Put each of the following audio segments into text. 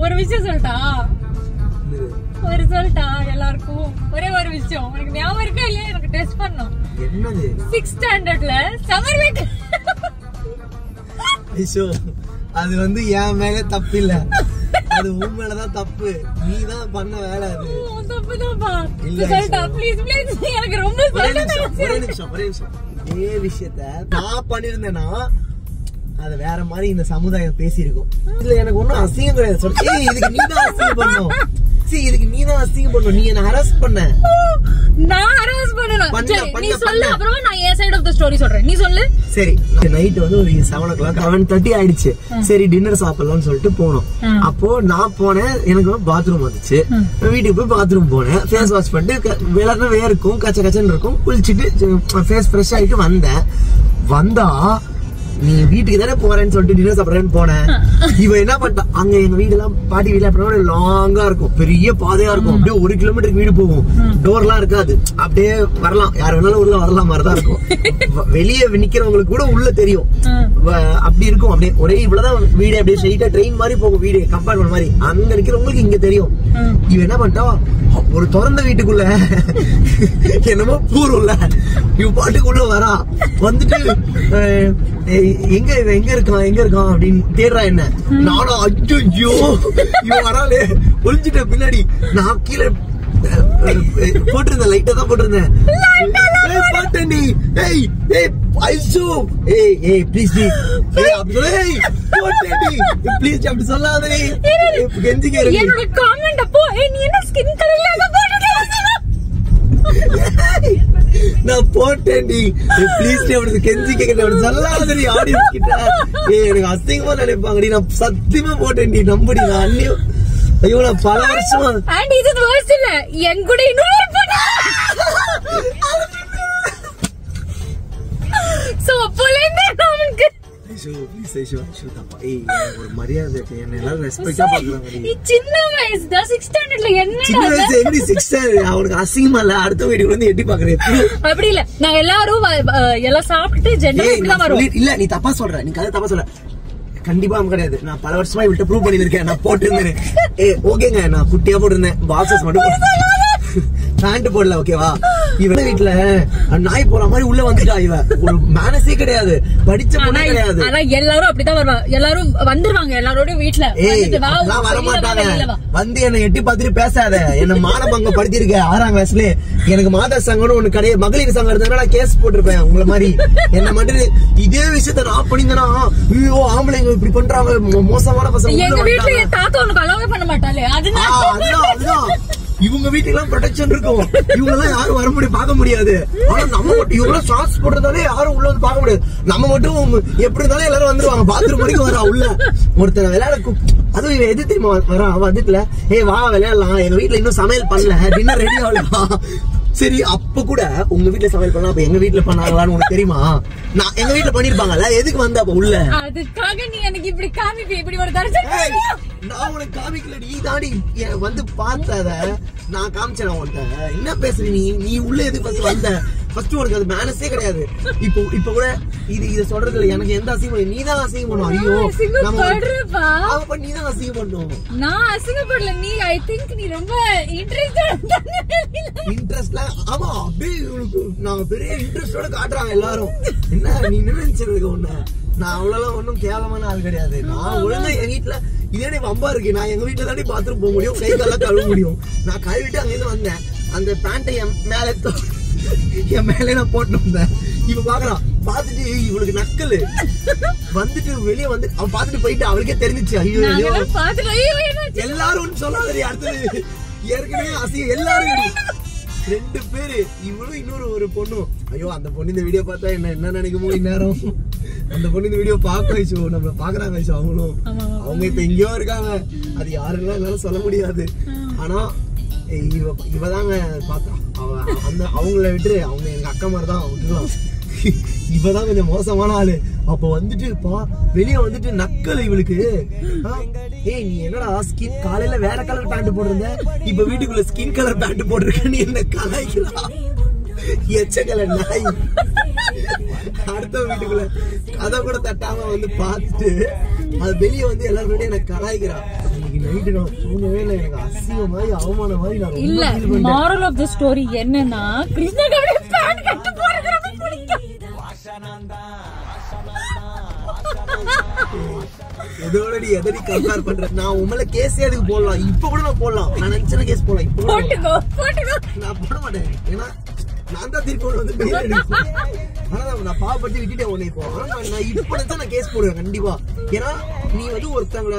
ஒரு விஷயம் சொல்லிட்டா எல்லாருக்கும் ஒரே ஒரு விஷயம் எனக்கு ஞாபகம் இருக்கா இல்லையா எனக்கு டெஸ்ட் பண்ணோம். என்னது 6th ஸ்டாண்டர்ட்ல சம்மர் வீக். அது வந்து என் மேல தப்பு இல்ல, அது உன் மேலதான் தப்பு. நீதான் பண்ண வேலை அது. தப்புதான்ப்பா. சொல்லிட்டா ப்ளீஸ் ப்ளீஸ். எனக்கு ரொம்ப ஒரே நிமிஷம். இதே விஷயத்த நான் பண்ணிருந்தேன்னா அது வேற மாதிரி இந்த சமுதாயம் பேசியிருக்கும். இதுல எனக்கு ஒண்ணும் அசிங்கம் கிடையாது. சொல்ல இதுக்கு நீதான் அசிங்கம் பண்ணும். இதுக்கு நீதான் அசிங்கம் பண்ணும். நீ என்ன ஹராஸ் பண்ண. நான் ஹராஸ் பண்ணல. நீ சொல்லு, அப்புறமா நான் என் சைடு ஆஃப் தி ஸ்டோரி சொல்றேன். நீ சொல்லு. சரி, நைட் வந்து ஒரு 7 o'clock 7:30 ஆயிடுச்சு. சரி டின்னர் சாப்பிடலாம்னு சொல்லிட்டு போனோம். அப்போ நான் போனேன், எனக்கு பாத்ரூம் வந்துச்சு. வீட்டுக்கு போய் பாத்ரூம் போனேன், ஃபேஸ் வாஷ் பண்ணிட்டு விளக்க வேர்க்கும் கச்ச கச்சன்னு இருக்கும், குளிச்சுட்டு ஃபேஸ் ஃப்ரெஷ் ஆயிட்டு வந்தா நீ வீட்டுக்கு தானே போறேன்னு சொல்லிட்டு டின்னர் சாப்பிடுறேன்னு போனேன். இவன் என்ன பண்ணிட்டா, அங்க எங்க வீடு எல்லாம் பாட்டி வீட்டுல அப்படின்னா லாங்கா இருக்கும், பெரிய பாதையா இருக்கும், அப்படியே 1 கிலோமீட்டருக்கு வீடு போகும், டோர் எல்லாம் இருக்காது, அப்படியே வரலாம், யார் வேணாலும் உள்ள வரலாம் மாதிரிதான் இருக்கும். வெளியே நிக்கிறவங்களுக்கு கூட உள்ள தெரியும், அப்படி இருக்கும். அப்படியே ஒரே இவ்வளவுதான் வீடு, அப்படியே ஸ்ட்ரெயிட்டா ட்ரெயின் மாதிரி போகும் வீடு, கம்பார்ட்மெண்ட் மாதிரி. அங்க நிக்கிறவங்களுக்கு இங்க தெரியும். இவன் என்ன பண்ணிட்டா, ஒரு திறந்த வீட்டுக்குள்ள என்னமோ பூர்வம்ல இவ பாட்டுக்குள்ள வரா, வந்துட்டு எங்க இருக்கான் அப்படின்னு தேடுறா. என்ன நானும் ஐயோ இவன் வராலே ஒளிஞ்சிட்ட பின்னாடி. நான் கீழே போட்டிருந்தேன், லைட்டா தான் போட்டிருந்தேன். பாட்டேன்டி, அப்படி சொல்லாதே, நான் போட்டேன்டி, ப்ளீஸ் அப்படி கெஞ்சி கேட்க அப்படி சொல்லாதடி ஆடியன்ஸ் கிட்ட. எனக்கு அசிங்கமா நினைப்பாங்கடி, நான் சத்தியமா போட்டேன்டி, நம்படி. நான் அன்னியும் ஐயோ நான் பல வருஷமா என் கூட இன்னொரு ஒரு மரியாதை அவனுக்கு அசிங்கமா இல்ல, அடுத்த வீட்டுக்கு வந்து எட்டி பாக்குறேன். அப்படி இல்ல, நாங்க எல்லாரும் எல்லாம் சாப்பிட்டு இல்ல நீ தப்பா சொல்ற, நீ கதை தப்பா சொல்ற. கண்டிப்பா கிடையாது, நான் பல வருஷமா இவள்கிட்ட ப்ரூவ் பண்ணிருக்கேன். நான் போட்டு இருந்தேன், ஓகேங்க, நான் குட்டியா போட்டிருந்தேன், பாக்ஸஸ் மட்டும் பேண்ட் போடல, ஓகேவா. இவன் வீட்டுல நாய் போற மாதிரி உள்ள வந்துட்டா. இவ ஒரு மேனஸே கிடையாது, படிச்ச பொண்ணே கிடையாது. எல்லாரும் அப்படிதான் வருவாங்க, எல்லாரும் வந்துருவாங்க எல்லாரோட வீட்டுல. வர மாட்டாங்க, வந்து என்ன எட்டி பார்த்துட்டு பேசாத, என்ன மானபங்கம் படுத்திருக்க 6ஆம் கிளாஸ்ல. எனக்கு மாத சங்கம்னு ஒண்ணு கிடையாது, மகளிர் சங்கம் இருந்தா நான் கேஸ் போட்டிருப்பேன் உங்களை மாதிரி. என்ன மட்டும் இதே விஷயத்த நான் பண்ணியிருந்தேன்னா, ஐயோ ஆம்பளைங்க இப்படி பண்றாங்க, மோசமான பசங்க. எங்க வீட்டுல என் தாத்தா உனக்கு அலோவே பண்ண மாட்டாளே, அதுதான் இவங்க வீட்டுக்கு எல்லாம் ப்ரொடெக்ஷன் இருக்கும், இவங்க எல்லாம் யாரும் வர முடியும் பார்க்க முடியாது. ஆனா நம்ம மட்டும் இவங்க ஷார்ட்ஸ் போடுறதாலே யாரும் உள்ள வந்து பார்க்க முடியாது. நம்ம மட்டும் எப்படி இருந்தாலும் எல்லாரும் வந்துருவாங்க, பாத்ரூம் வரைக்கும் வரா உள்ள. ஒருத்தர் விளையாட, அதுவும் இவன் எது தெரியுமா வரா, வந்துட்டுல வா விளையாடலாம், எங்க வீட்டுல இன்னும் சமையல் பண்ணல, டின்னர் ரெடி ஆகலாம். சரி அப்ப கூட உங்க வீட்டுல சமையல் பண்ணலாம், அப்ப எங்க வீட்டுல பண்ணாங்களான்னு உனக்கு தெரியுமா? நான் எங்க வீட்டுல பண்ணிருப்பாங்கல்ல, எதுக்கு வந்த அப்ப உள்ள? அதுக்காக நீ எனக்கு இப்படி காமிப்பி, இப்படி ஒரு தரச்ச நான் உனக்கு காமிக்கல, நீ தாடி வந்து பார்த்தத நான் காமிச்சேன் உன்கிட்ட. என்ன பேசுற நீ உள்ள எதுக்கு ஃபர்ஸ்ட் வந்த? ஃபர்ஸ்ட் உனக்கு அது மேனஸே கிடையாது. இப்ப கூட இது சொல்றதுல எனக்கு எந்த அசிங்கம், நீ தான் அசிங்கம் பண்ணும். ஐயோ நம்ம நீ தான் அசிங்கம் பண்ணும். நான் அசிங்கப்படல, நீ ஐ திங்க் நீ ரொம்ப இன்ட்ரெஸ்ட்லாம். ஆமா, அப்படியே உனக்கு நாங்க பெரிய இன்ட்ரெஸ்டோட காட்டுறாங்க எல்லாரும். என்ன நீ நினைச்சிருக்க ஒண்ணு, நான் அவ்வளவு ஒன்னும் கேவலமான ஆள் கிடையாது. நான் ஒழுங்கா என் வீட்டுல இதே வம்பா இருக்கு, நான் எங்க வீட்டுல தானே பாத்ரூம் போக முடியும், கை கால கழுவ முடியும். நான் கழுவிட்டு அங்க இருந்து வந்தேன், அந்த பேண்டை என் மேல நான் போட்டு வந்தேன். இவ பாக்குறான், பாத்துட்டு இவளுக்கு நக்கலு வந்துட்டு வெளியே வந்து அவன் பாத்துட்டு போயிட்டு அவளுக்கே தெரிஞ்சிச்சு. ஐயோ எல்லாரும் சொல்லாதே, அடுத்தது ஏற்கனவே அசிங்க எல்லாரும் 2 பேரு, இவளும் இன்னொரு ஒரு பொண்ணும். ஐயோ அந்த பொண்ணு இந்த வீடியோ பார்த்தா என்ன நினைக்குமோ இந்நேரம். அந்த பொண்ணு இந்த வீடியோ பாக்க வச்சோ, நம்மள பாக்குறாங்க வச்சோ. அவங்களும் அவங்க இப்ப எங்கேயோ இருக்காங்க, அது யாருன்னா என்னால சொல்ல முடியாது. ஆனா இவதாங்க பாத்தா, அவங்கள விட்டு அவங்க எங்க அக்கா மாதிரிதான் விட்டுலாம். இவதான் கொஞ்சம் மோசமான ஆளு. அப்ப வந்துட்டு வெளியே வந்துட்டு நக்கல் இவளுக்கு. நீ என்னடா ஸ்கின் காலையில வேற கலர் பேண்ட் போட்டிருந்த, இப்ப வீட்டுக்குள்ள ஸ்கின் கலர் பேண்ட் போட்டிருக்க, நீ என்ன கலாய்க்கலாம்? எச்சக்கல நாய். அடுத்த வீட்டுக்குள்ள கதை கூட தட்டாம வந்து பாத்துட்டு அது வெளியே வந்து எல்லாரும் எனக்கு கலாய்க்கிறா. அன்னைக்கு நைட்டு நான் தூங்கவே இல்லை. எனக்கு அசிங்கம் மாதிரி அவமான மாதிரி நான் இல்ல. moral of the story என்னன்னா கிருஷ்ணா கபடி பேண்ட் கட்டு போறது பிடிக்கும். எதோடடி எதடி கம்பேர் பண்ற? நான் உங்களை கேஸே அதுக்கு போடலாம். இப்ப கூட நான் போடலாம். நான் நினைச்ச கேஸ் போடலாம். இப்ப போட்டுக்கோ. நான் போட மாட்டேன். ஏன்னா நான் தான் திருப்பி வந்து ஆனா நான் பாவப்பட்டு விட்டுட்டேன் உன்னை. இப்போ நான் இப்ப நினைச்சா நான் கேஸ் போடுவேன் கண்டிப்பா. ஏன்னா நீ வந்து ஒருத்தவங்கள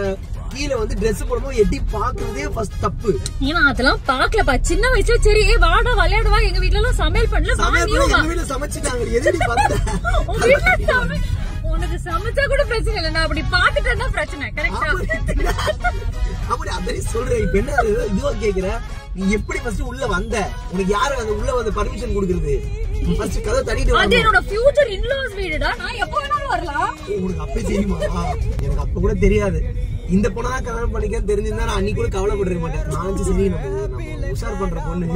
கீழே வந்து ட்ரெஸ் போடும்போது எட்டி பாக்குறதே ஃபர்ஸ்ட் தப்பு. ஏன்னா அதெல்லாம் பாக்கலப்பா சின்ன வயசுல. சரி வாடா விளையாடுவா. எங்க வீட்டுல எல்லாம் சமையல் பண்ணல. எங்க வீட்டுல சமைச்சுட்டாங்க. எதுடி பார்த்த உனக்கு சமைச்சா கூட பிரச்சனை இல்ல. நான் அப்படி பாத்துட்டேன்னா பிரச்சனை. கரெக்டா? அப்படி அதே சொல்றேன். இப்ப என்ன இதுவா கேக்குற? நீ எப்படி ஃபர்ஸ்ட் உள்ள வந்த? உனக்கு யாரு அந்த உள்ள வந்து பர்மிஷன் கொடுக்கிறது? ஃபர்ஸ்ட் கதை தட்டிட்டு வா. அது என்னோட ஃபியூச்சர் இன்லாஸ் வீடுடா. நான் எப்ப வேணாலும் வரலாம். உங்களுக்கு அப்பவே தெரியுமா? எனக்கு அப்ப கூட தெரியாது. இந்த பொண்ணதான் கல்யாணம் பண்ணிக்கன்னு தெரிஞ்சிருந்தா நான் அன்னைக்கு கூட கவலைப்பட்டிருக்க மாட்டேன். நான் சரி நம்ம உஷார் பண்ற பொண்ணு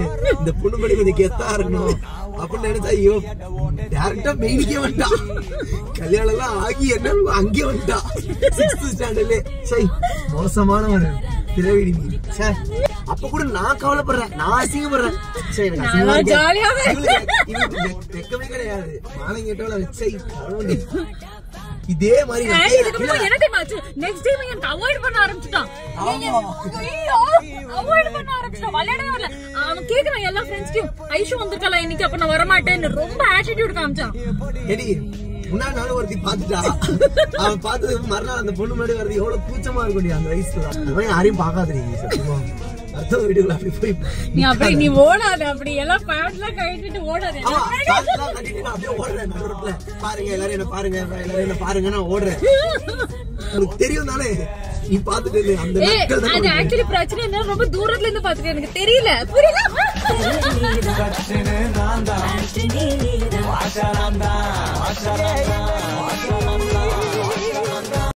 இந்த பொண்ணு படி கொஞ்சம் கெத்தா இருக்கணும் அப்படின்னு நினைச்சா ஐயோ டேரக்டா மெயினிக்கே வந்துட்டான். கல்யாணம் எல்லாம் ஆகி என்ன அங்கே வந்துட்டான் 6th ஸ்டாண்டர்ட்ல. சரி மோசமானவன் திரவிடி. சார் அப்ப கூட நான் கவலைப்படுறேன். நான் அசிங்கப்படுறேன். சரி வெக்கமே கிடையாது. மானம் கேட்டவள சரி இதே மாதிரி நெக்ஸ்ட் டைம் எனக்கு அவாய்ட் பண்ண ஆரம்பிச்சுட்டான். அவாய்ட் பண்ண ஆரம்பிச்சுட்டான். விளையாடவே வரல. அவன் கேக்குறான் எல்லா ஃப்ரெண்ட்ஸ்டையும் ஐஷு வந்திருக்கல இன்னைக்கு. அப்ப நான் வரமாட்டேன்னு ரொம்ப ஆட்டிடியூட் காமிச்சான். முன்னாடி நானும் ஒருத்தி பாத்துட்டா. அவன் பார்த்தது மறுநாள் அந்த பொண்ணு முன்னாடி வரது எவ்வளவு கூச்சமா இருக்கும் அந்த வயசுல. அது மாதிரி யாரையும் பாக்காதீங்க சத்தியமா. அடுத்த வீட்டுக்குள்ள அப்படி போய் நீ ஓடாத. அப்படி எல்லாம் பேண்ட்லாம் கட்டிட்டு ஓடாத. அப்படியே ஓடுறேன் ரோட்ல. பாருங்க எல்லாரும் என்ன பாருங்க, எல்லாரும் என்ன பாருங்க. நான் ஓடுறேன். உனக்கு தெரியும் தானே நீ பாத்துட்டு அந்த மக்கள் தான். அது ஆக்சுவலி பிரச்சனை என்ன ரொம்ப தூரத்துல இருந்து பாத்துட்டு எனக்கு தெரியல. புரியல.